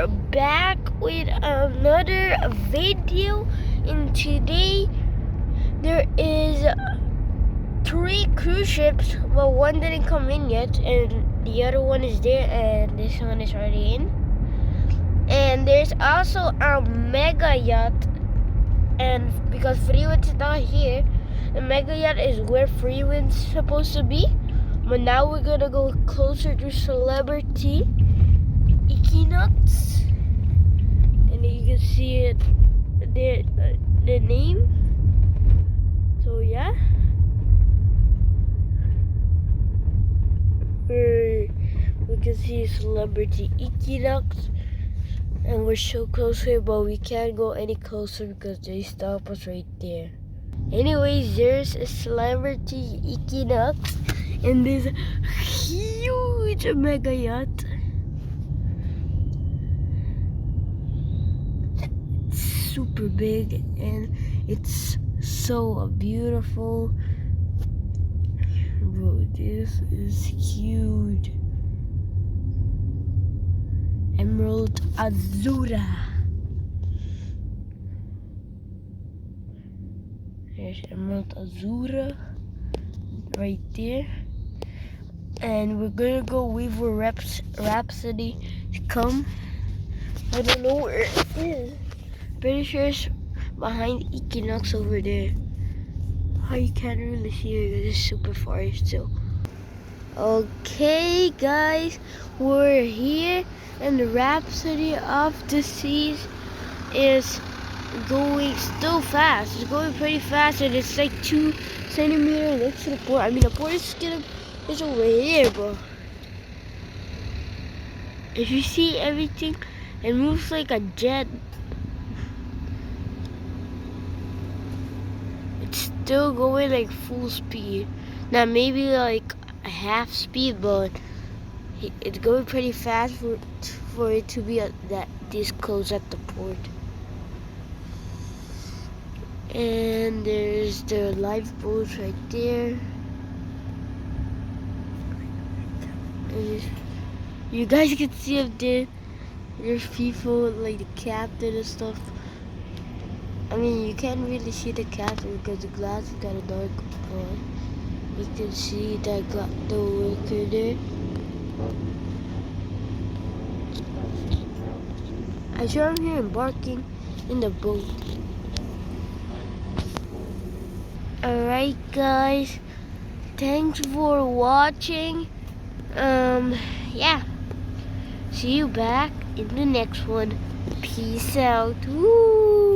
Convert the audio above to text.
we're back with another video, and today there is 3 cruise ships. Well, one didn't come in yet, and the other one is there, and this one is already in. And there's also a mega yacht, and because Freewind's not here, the mega yacht is where Freewind's supposed to be. But now we're gonna go closer to Celebrity Equinox, and you can see it, the name. So yeah, we can see Celebrity Equinox, and we're so close here, but we can't go any closer because they stop us right there. Anyways, there's a Celebrity Equinox and this huge mega yacht. Super big, and it's so beautiful. Bro, this is huge. Emerald Azura. There's Emerald Azura right there. And we're gonna go wait for Rhapsody to come. I don't know where it is. Pretty sure it's behind Equinox over there. Oh, you can't really see it because it's super far still. Okay, guys, we're here, and the Rhapsody of the Seas is going still fast. It's going pretty fast, and it's like 2 centimeters next to the port. I mean, the port is over here, bro. If you see everything, it moves like a jet. It's still going like full speed. Now maybe like a half speed, but it's going pretty fast for it to be that this close at the port. And there's the lifeboats right there. And you guys can see up there. There's people like the captain and stuff. I mean, you can't really see the captain because the glass is kind of dark, but you can see that got the worker there. I saw him here embarking in the boat. Alright, guys, thanks for watching. Yeah, see you back in the next one. Peace out. Woo!